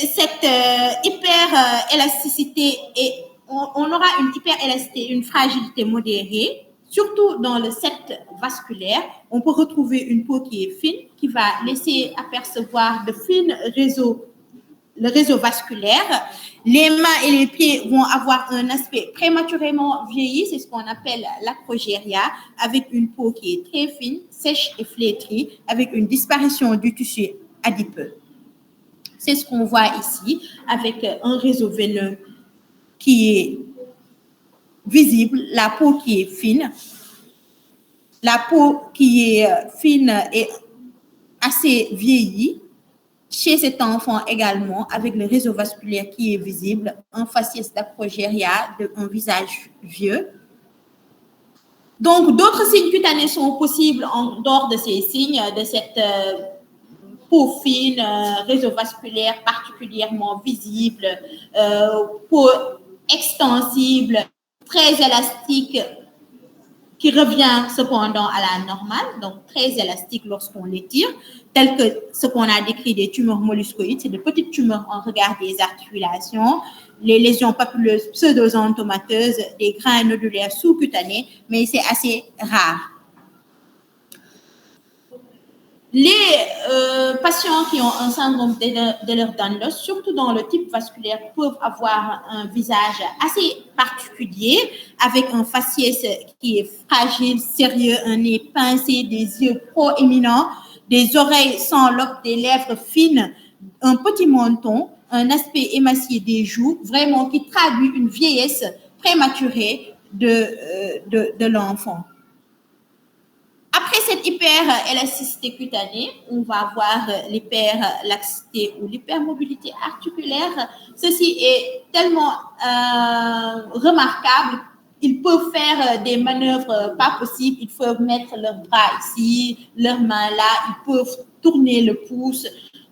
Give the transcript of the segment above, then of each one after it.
cette hyper-élasticité on aura une hyper-élasticité, une fragilité modérée, surtout dans le septe vasculaire. On peut retrouver une peau qui est fine, qui va laisser apercevoir de fines réseaux, le réseau vasculaire. Les mains et les pieds vont avoir un aspect prématurément vieilli, c'est ce qu'on appelle l'acrogéria, avec une peau qui est très fine, sèche et flétrie, avec une disparition du tissu adipeux. C'est ce qu'on voit ici, avec un réseau veineux qui est visible, la peau qui est fine. La peau qui est fine et assez vieillie. Chez cet enfant également, avec le réseau vasculaire qui est visible, un faciès d'acrogéria, un visage vieux. Donc, d'autres signes cutanés sont possibles en dehors de ces signes, de cette peau fine, réseau vasculaire particulièrement visible, peau extensible, très élastique, qui revient cependant à la normale, donc très élastique lorsqu'on l'étire, tel que ce qu'on a décrit des tumeurs molluscoïdes, c'est de petites tumeurs en regard des articulations, les lésions papuleuses pseudoxanthomateuses, des grains nodulaires sous-cutanés, mais c'est assez rare. Les patients qui ont un syndrome d'Ehlers-Danlos, surtout dans le type vasculaire, peuvent avoir un visage assez particulier, avec un faciès qui est fragile, sérieux, un nez pincé, des yeux proéminents, des oreilles sans lobe, des lèvres fines, un petit menton, un aspect émacié des joues, vraiment qui traduit une vieillesse prématurée de l'enfant. Après cette hyperélasticité cutanée, on va avoir l'hyperlaxité ou l'hypermobilité articulaire. Ceci est tellement remarquable. Ils peuvent faire des manœuvres pas possibles. Ils peuvent mettre leurs bras ici, leurs mains là. Ils peuvent tourner le pouce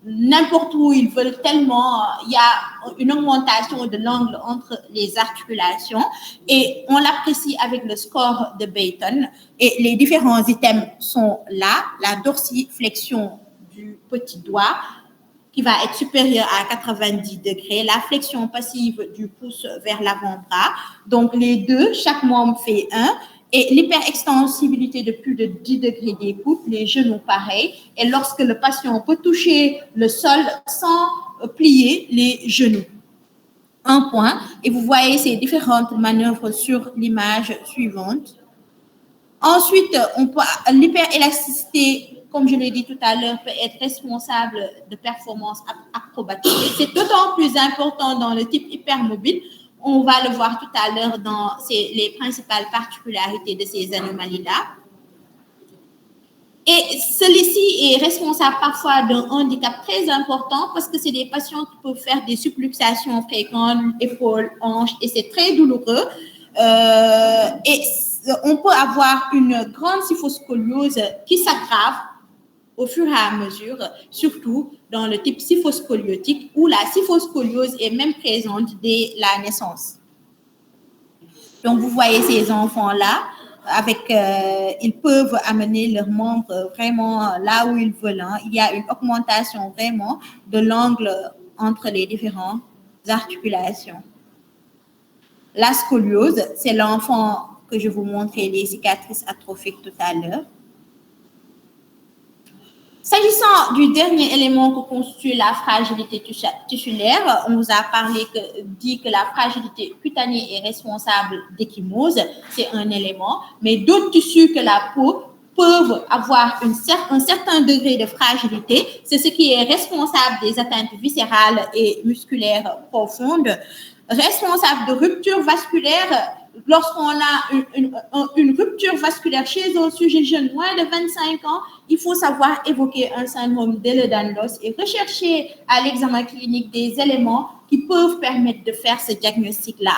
n'importe où ils veulent tellement. Il y a une augmentation de l'angle entre les articulations et on l'apprécie avec le score de Beighton. Et les différents items sont là. La dorsiflexion du petit doigt qui va être supérieure à 90 degrés, la flexion passive du pouce vers l'avant-bras. Donc, les deux, chaque membre fait 1. Et l'hyperextensibilité de plus de 10 degrés d'écoute, les genoux pareils. Et lorsque le patient peut toucher le sol sans plier les genoux. Un point. Et vous voyez ces différentes manœuvres sur l'image suivante. Ensuite, l'hyperélasticité, comme je l'ai dit tout à l'heure, peut être responsable de performances acrobatiques. C'est d'autant plus important dans le type hypermobile. On va le voir tout à l'heure dans les principales particularités de ces anomalies-là. Et celui-ci est responsable parfois d'un handicap très important parce que c'est des patients qui peuvent faire des subluxations fréquentes, épaules, hanches, et c'est très douloureux. Et on peut avoir une grande kyphoscoliose qui s'aggrave au fur et à mesure, surtout dans le type kyphoscoliotique où la kyphoscoliose est même présente dès la naissance. Donc, vous voyez ces enfants-là, ils peuvent amener leurs membres vraiment là où ils veulent. Hein. Il y a une augmentation vraiment de l'angle entre les différentes articulations. La scoliose, c'est l'enfant que je vous montrais les cicatrices atrophiques tout à l'heure. S'agissant du dernier élément que constitue la fragilité tissulaire, on vous a dit que la fragilité cutanée est responsable d'ecchymose, c'est un élément, mais d'autres tissus que la peau peuvent avoir un certain degré de fragilité, c'est ce qui est responsable des atteintes viscérales et musculaires profondes, responsable de rupture vasculaire. Lorsqu'on a une rupture vasculaire chez un sujet jeune, moins de 25 ans, il faut savoir évoquer un syndrome d'Ehlers-Danlos et rechercher à l'examen clinique des éléments qui peuvent permettre de faire ce diagnostic-là.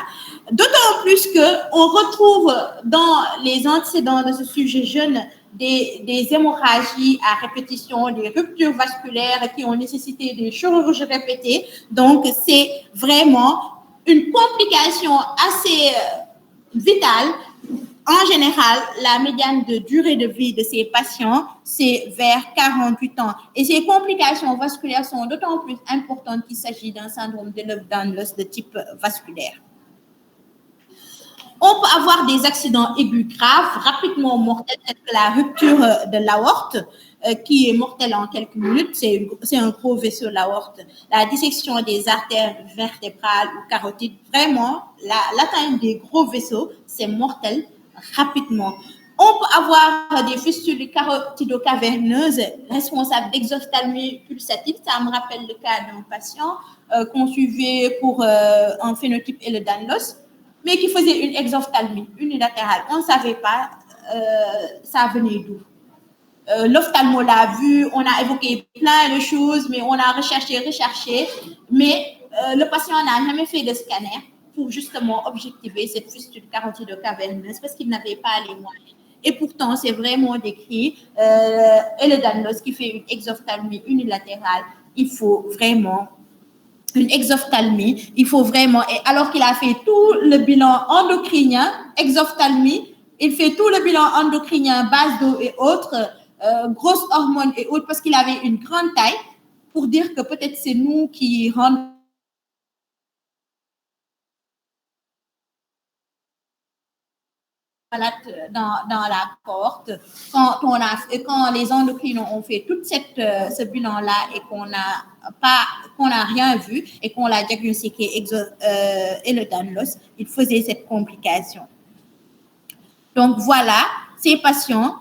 D'autant plus qu'on retrouve dans les antécédents de ce sujet jeune des hémorragies à répétition, des ruptures vasculaires qui ont nécessité des chirurgies répétées. Donc, c'est vraiment une complication assez vitale En général, la médiane de durée de vie de ces patients, c'est vers 48 ans. Et ces complications vasculaires sont d'autant plus importantes qu'il s'agit d'un syndrome de Ehlers-Danlos de type vasculaire. On peut avoir des accidents aigus graves, rapidement mortels, tels que la rupture de l'aorte, qui est mortelle en quelques minutes. C'est un gros vaisseau, l'aorte. La dissection des artères vertébrales ou carotides, vraiment, l'atteinte des gros vaisseaux, c'est mortel rapidement. On peut avoir des fistules carotido-caverneuses responsables d'exophtalmie pulsative. Ça me rappelle le cas d'un patient qu'on suivait pour un phénotype Ehlers-Danlos, mais qui faisait une exophtalmie unilatérale. On ne savait pas ça venait d'où. L'ophtalmo l'a vu, on a évoqué plein de choses, mais on a recherché, mais le patient n'a jamais fait de scanner pour justement objectiver cette fistule carotido-caverneuse parce qu'il n'avait pas les moyens. Et pourtant, c'est vraiment décrit. Ehlers-Danlos qui fait une exophtalmie unilatérale, il faut vraiment une exophtalmie, il faut vraiment, et alors qu'il a fait tout le bilan endocrinien, exophtalmie, il fait tout le bilan endocrinien, base d'eau et autres, grosses hormones et autres, parce qu'il avait une grande taille, pour dire que peut-être c'est nous qui rendons malade dans la cohorte. Quand les endocrinos ont fait tout ce bilan-là et qu'on n'a rien vu et qu'on l'a diagnostiqué Ehlers-Danlos, il faisait cette complication. Donc voilà, ces patients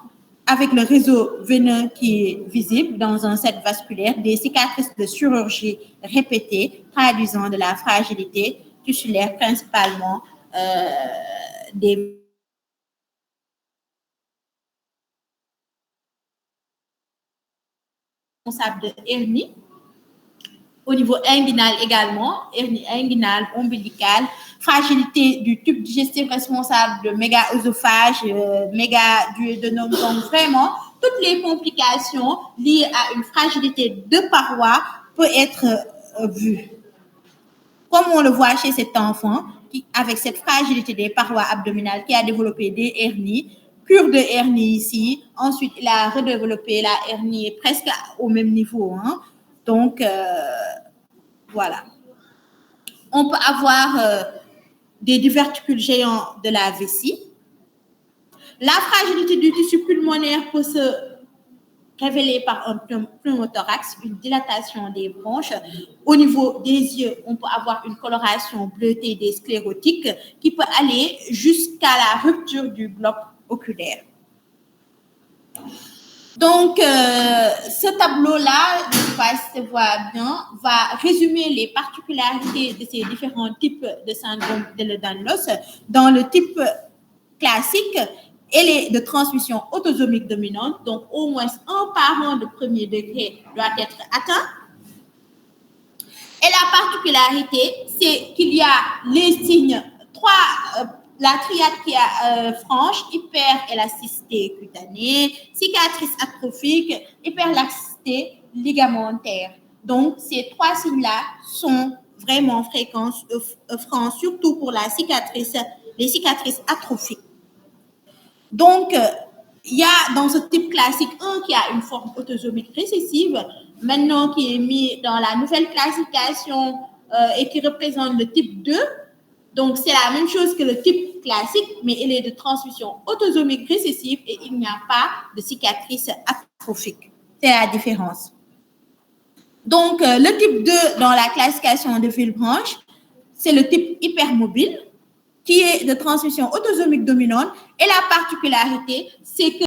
avec le réseau veineux qui est visible dans un set vasculaire, des cicatrices de chirurgie répétées, traduisant de la fragilité tissulaire, principalement des de hernie. Au niveau inguinal également, hernie inguinale, ombilicale, fragilité du tube digestif responsable de méga-œsophage, méga-duodénum. Donc vraiment, toutes les complications liées à une fragilité de paroi peuvent être vues. Comme on le voit chez cet enfant, avec cette fragilité des parois abdominales, qui a développé des hernies, cure de hernie ici. Ensuite, il a redéveloppé la hernie presque au même niveau. Hein. Donc, voilà. On peut avoir des diverticules géants de la vessie. La fragilité du tissu pulmonaire peut se révélée par un pneumothorax, une dilatation des bronches. Au niveau des yeux, on peut avoir une coloration bleutée des sclérotiques qui peut aller jusqu'à la rupture du globe oculaire. Donc, ce tableau-là, je ne sais pas si ça voit bien, va résumer les particularités de ces différents types de syndrome d'Ehlers-Danlos. Dans le type classique, elle est de transmission autosomique dominante, donc au moins un parent de premier degré doit être atteint. Et la particularité, c'est qu'il y a les signes, la triade qui a franche, hyperélasticité cutanée, cicatrice atrophique, hyperlaxité ligamentaire. Donc, ces trois signes-là sont vraiment fréquents, francs, surtout pour les cicatrices atrophiques. Donc, il y a dans ce type classique un qui a une forme autosomique récessive, maintenant qui est mis dans la nouvelle classification et qui représente le type 2. Donc, c'est la même chose que le type classique, mais il est de transmission autosomique récessive et il n'y a pas de cicatrice atrophique. C'est la différence. Donc, le type 2 dans la classification de Villebranche, c'est le type hypermobile, qui est de transmission autosomique dominante. Et la particularité, c'est que